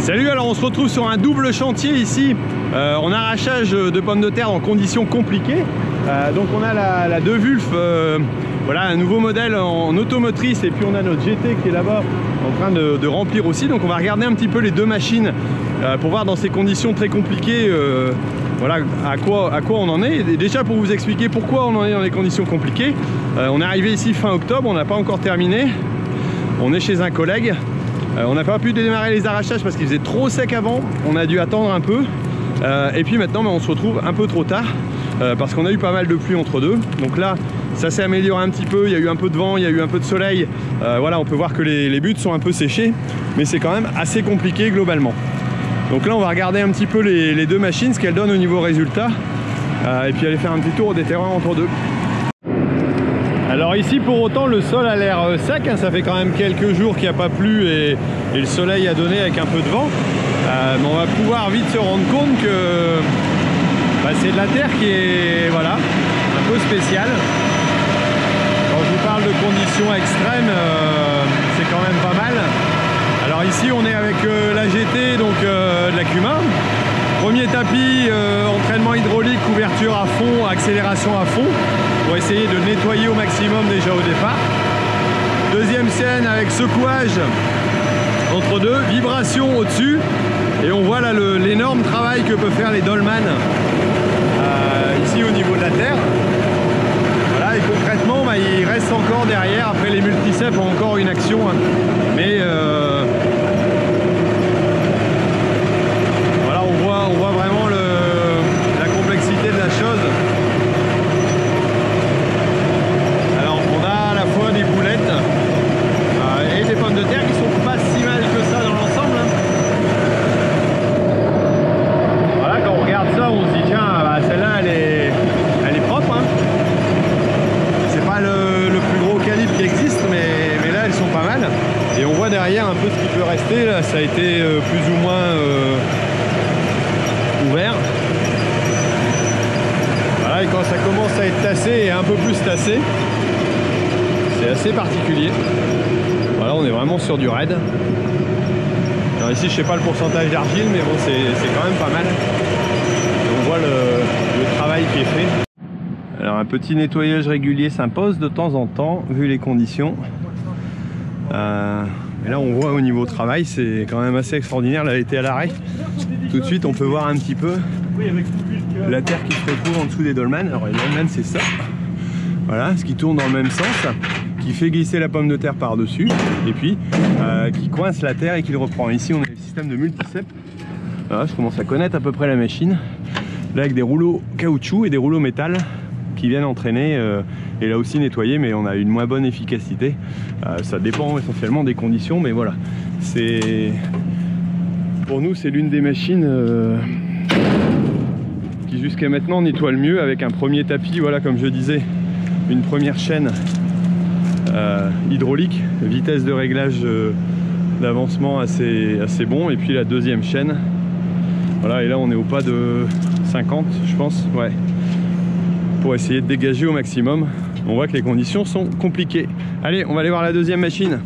Salut, alors on se retrouve sur un double chantier ici, en arrachage de pommes de terre en conditions compliquées. Donc on a la DeWulf, voilà, un nouveau modèle en automotrice, et puis on a notre GT qui est là-bas en train de remplir aussi. Donc on va regarder un petit peu les deux machines pour voir dans ces conditions très compliquées voilà, à quoi on en est. Et déjà pour vous expliquer pourquoi on en est dans des conditions compliquées, on est arrivé ici fin octobre, on n'a pas encore terminé, on est chez un collègue. On n'a pas pu démarrer les arrachages parce qu'il faisait trop sec avant, on a dû attendre un peu, et puis maintenant on se retrouve un peu trop tard parce qu'on a eu pas mal de pluie entre deux. Donc là ça s'est amélioré un petit peu, il y a eu un peu de vent, il y a eu un peu de soleil, voilà, on peut voir que les buttes sont un peu séchées, mais c'est quand même assez compliqué globalement. Donc là on va regarder un petit peu les deux machines, ce qu'elles donnent au niveau résultat, et puis aller faire un petit tour des terrains entre deux. Alors ici pour autant le sol a l'air sec, hein, ça fait quand même quelques jours qu'il n'y a pas plu et le soleil a donné avec un peu de vent, mais on va pouvoir vite se rendre compte que c'est de la terre qui est voilà, un peu spéciale. Quand je vous parle de conditions extrêmes, c'est quand même pas mal. Alors ici on est avec la GT, donc de la Kuma. Premier tapis, entraînement hydraulique, couverture à fond, accélération à fond, pour essayer de nettoyer au maximum déjà au départ. Deuxième scène avec secouage entre deux, vibration au-dessus, et on voit là l'énorme travail que peuvent faire les Dolman ici au niveau de la terre. Voilà, et concrètement, il reste encore derrière, après les multiceps ont encore une action, hein, mais on voit vraiment la complexité de la chose. Alors on a à la fois des boulettes et des pommes de terre qui sont pas si mal que ça dans l'ensemble, hein. Voilà, quand on regarde ça on se dit tiens, celle-là elle est propre, hein. C'est pas le plus gros calibre qui existe, mais là elles sont pas mal, et on voit derrière un peu ce qui peut rester. Là ça a été plus ou moins ouvert. Voilà, et quand ça commence à être tassé et un peu plus tassé, c'est assez particulier. Voilà, on est vraiment sur du raid. Alors ici je sais pas le pourcentage d'argile, mais bon c'est quand même pas mal. Et on voit le travail qui est fait. Alors un petit nettoyage régulier s'impose de temps en temps vu les conditions. Et là on voit au niveau travail, c'est quand même assez extraordinaire. Là elle était à l'arrêt. Tout de suite on peut voir un petit peu la terre qui se retrouve en dessous des Dolman. Alors les Dolman c'est ça, voilà, ce qui tourne dans le même sens, qui fait glisser la pomme de terre par dessus, et puis qui coince la terre et qui le reprend. Ici on a le système de multicep. Voilà, je commence à connaître à peu près la machine, là avec des rouleaux caoutchouc et des rouleaux métal qui viennent entraîner et là aussi nettoyer, mais on a une moins bonne efficacité. Ça dépend essentiellement des conditions, mais voilà, c'est pour nous c'est l'une des machines qui jusqu'à maintenant nettoie le mieux, avec un premier tapis, voilà, comme je disais, une première chaîne hydraulique, vitesse de réglage d'avancement assez bon, et puis la deuxième chaîne, voilà, et là on est au pas de 50 je pense, ouais, pour essayer de dégager au maximum. On voit que les conditions sont compliquées. Allez, on va aller voir la deuxième machine.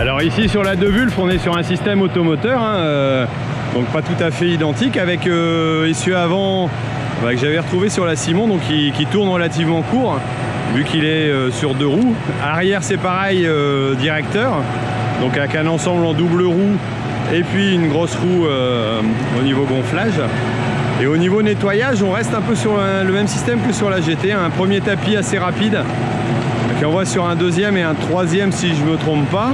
Alors ici sur la DeWulf on est sur un système automoteur, hein, donc pas tout à fait identique, avec essieu avant que j'avais retrouvé sur la Simon, donc qui tourne relativement court vu qu'il est sur deux roues. Arrière c'est pareil, directeur, donc avec un ensemble en double roue et puis une grosse roue au niveau gonflage. Et au niveau nettoyage on reste un peu sur le même système que sur la GT, un premier tapis assez rapide qui envoie sur un deuxième et un troisième si je ne me trompe pas.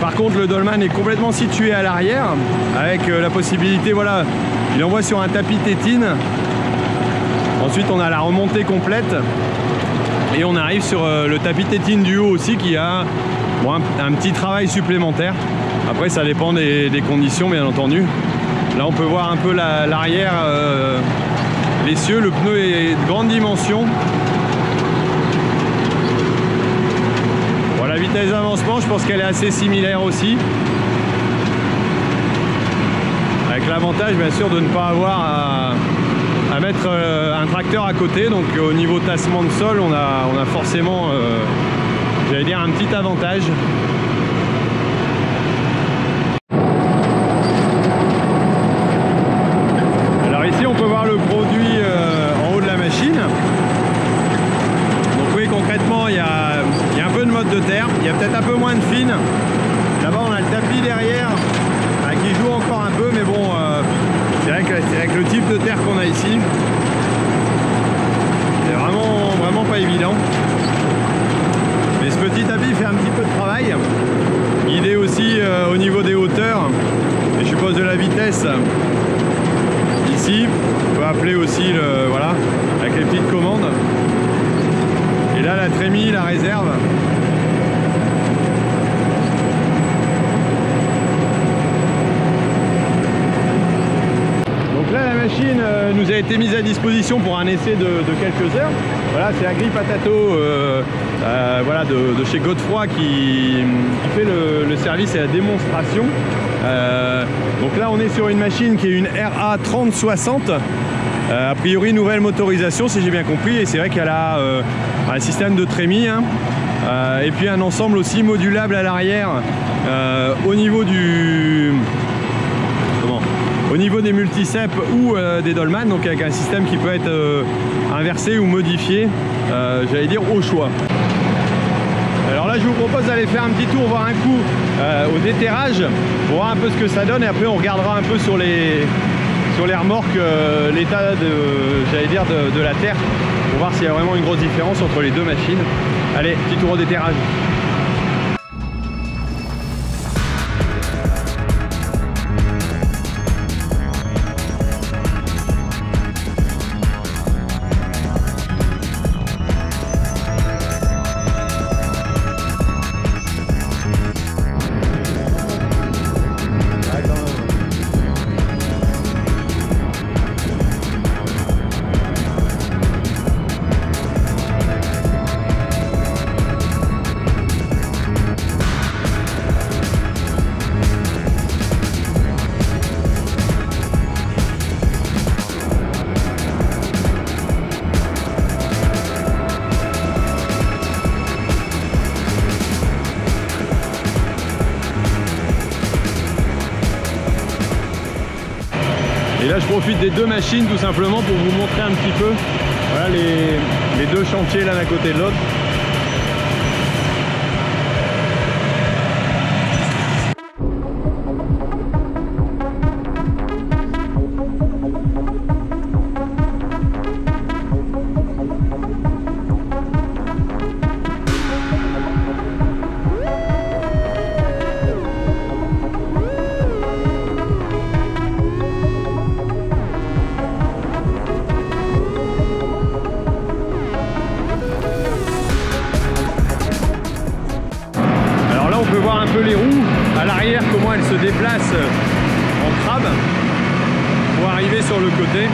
Par contre le Dolman est complètement situé à l'arrière avec la possibilité, voilà, il envoie sur un tapis tétine. Ensuite on a la remontée complète Et on arrive sur le tapis tétine du haut aussi qui a bon, un petit travail supplémentaire. Après ça dépend des conditions bien entendu. Là on peut voir un peu l'arrière, l'essieu, le pneu est de grande dimension. Bon, la vitesse d'avancement je pense qu'elle est assez similaire aussi. Avec l'avantage bien sûr de ne pas avoir à mettre un tracteur à côté, donc au niveau tassement de sol on a forcément j'allais dire un petit avantage. Alors ici on peut voir le produit en haut de la machine. Donc oui, concrètement il y a un peu de mode de terre, il y a peut-être un peu moins de fine. Là-bas on a le tapis derrière qui joue encore un peu, mais bon c'est vrai que avec le type de terre qu'on a ici, c'est vraiment pas évident. Mais ce petit tapis fait un petit peu de travail. Guidé aussi au niveau des hauteurs, et je suppose de la vitesse. Ici, on peut appeler aussi voilà, avec les petites commandes. Et là, la trémie, la réserve. Là la machine nous a été mise à disposition pour un essai de quelques heures. Voilà, c'est Agripatato voilà, de chez Godefroy qui fait le service et la démonstration. Donc là on est sur une machine qui est une RA 3060, a priori nouvelle motorisation si j'ai bien compris, et c'est vrai qu'elle a un système de trémie hein, et puis un ensemble aussi modulable à l'arrière au niveau des multiceps ou des Dolman, donc avec un système qui peut être inversé ou modifié, j'allais dire au choix. Alors là je vous propose d'aller faire un petit tour, voir un coup au déterrage pour voir un peu ce que ça donne, et après on regardera un peu sur les remorques l'état j'allais dire de la terre, pour voir s'il y a vraiment une grosse différence entre les deux machines. Allez, petit tour au déterrage. Et là je profite des deux machines tout simplement pour vous montrer un petit peu voilà, les deux chantiers l'un à côté de l'autre. On peut voir un peu les roues à l'arrière, comment elles se déplacent en crabe pour arriver sur le côté.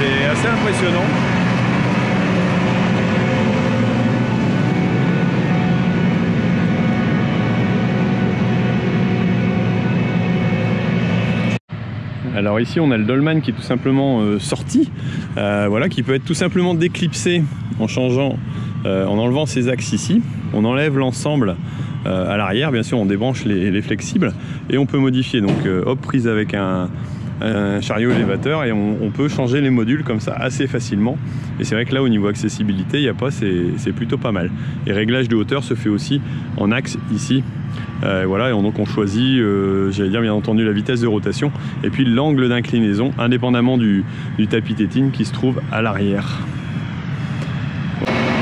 C'est assez impressionnant. Alors ici on a le Dolman qui est tout simplement sorti, voilà, qui peut être tout simplement déclipsé en changeant, en enlevant ces axes ici. On enlève l'ensemble à l'arrière, bien sûr on débranche les flexibles et on peut modifier, donc hop, prise avec un chariot élévateur, et on peut changer les modules comme ça assez facilement. Et c'est vrai que là au niveau accessibilité il n'y a pas, c'est plutôt pas mal. Et réglage de hauteur se fait aussi en axe ici, voilà, et donc on choisit j'allais dire bien entendu la vitesse de rotation et puis l'angle d'inclinaison indépendamment du tapis tétine qui se trouve à l'arrière.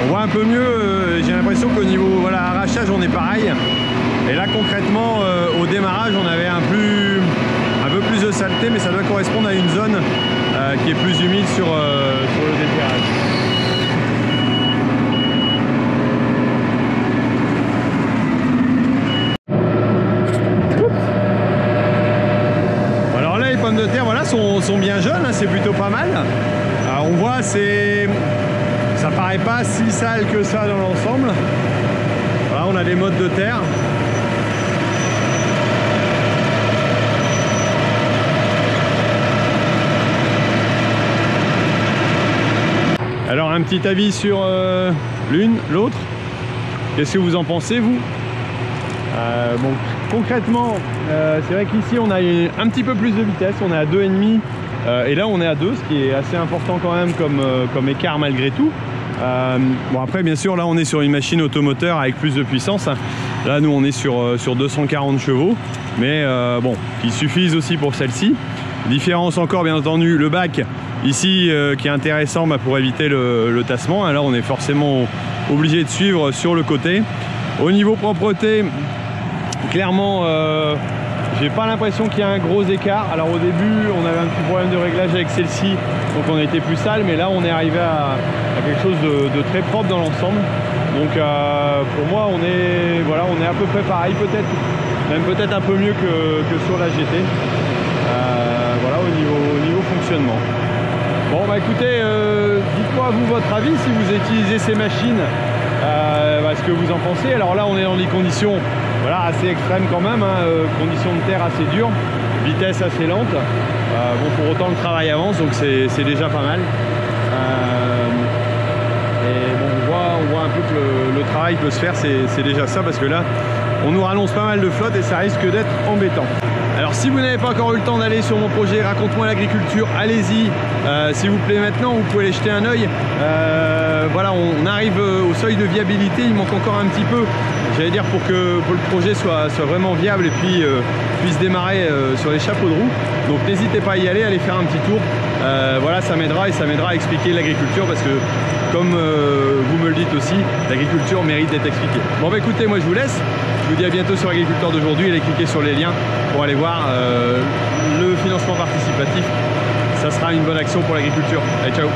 On voit un peu mieux, j'ai l'impression qu'au niveau voilà, arrachage on est pareil. Et là concrètement au démarrage on avait un peu plus de saleté, mais ça doit correspondre à une zone qui est plus humide sur le déterrage. sont bien jeunes, hein, c'est plutôt pas mal. Alors on voit, ça paraît pas si sale que ça dans l'ensemble. Voilà, on a des modes de terre. Alors un petit avis sur l'une, l'autre. Qu'est-ce que vous en pensez, vous? Bon, concrètement, c'est vrai qu'ici on a un petit peu plus de vitesse, on est à 2,5 et là on est à 2, ce qui est assez important quand même comme écart malgré tout. Bon après bien sûr là on est sur une machine automoteur avec plus de puissance. Là nous on est sur 240 chevaux, mais bon, qui suffisent aussi pour celle-ci. Différence encore bien entendu, le bac ici qui est intéressant pour éviter le tassement. Alors on est forcément obligé de suivre sur le côté. Au niveau propreté, clairement j'ai pas l'impression qu'il y a un gros écart. Alors au début on avait un petit problème de réglage avec celle-ci, donc on a été plus sale, mais là on est arrivé à quelque chose de très propre dans l'ensemble. Donc pour moi on est à peu près pareil, peut-être un peu mieux que sur la GT. Voilà au niveau fonctionnement. Bon bah écoutez, dites-moi vous votre avis si vous utilisez ces machines, ce que vous en pensez. Alors là on est dans des conditions assez extrêmes quand même, hein, conditions de terre assez dures, vitesse assez lente. Bon, pour autant le travail avance, donc c'est déjà pas mal. Et bon, on voit un peu que le travail peut se faire, c'est déjà ça, parce que là on nous rallonge pas mal de flotte et ça risque d'être embêtant. Alors si vous n'avez pas encore eu le temps d'aller sur mon projet Raconte-moi l'agriculture, allez-y, s'il vous plaît maintenant, vous pouvez aller jeter un œil. Voilà, on arrive au seuil de viabilité, il manque encore un petit peu, j'allais dire, pour que le projet soit vraiment viable et puis puisse démarrer sur les chapeaux de roue. Donc n'hésitez pas à y aller, allez faire un petit tour. Voilà, ça m'aidera à expliquer l'agriculture, parce que comme vous me le dites aussi, l'agriculture mérite d'être expliquée. Bon bah écoutez, moi je vous laisse, je vous dis à bientôt sur Agriculteur d'aujourd'hui. Allez cliquer sur les liens pour aller voir le financement participatif, ça sera une bonne action pour l'agriculture. Allez, ciao.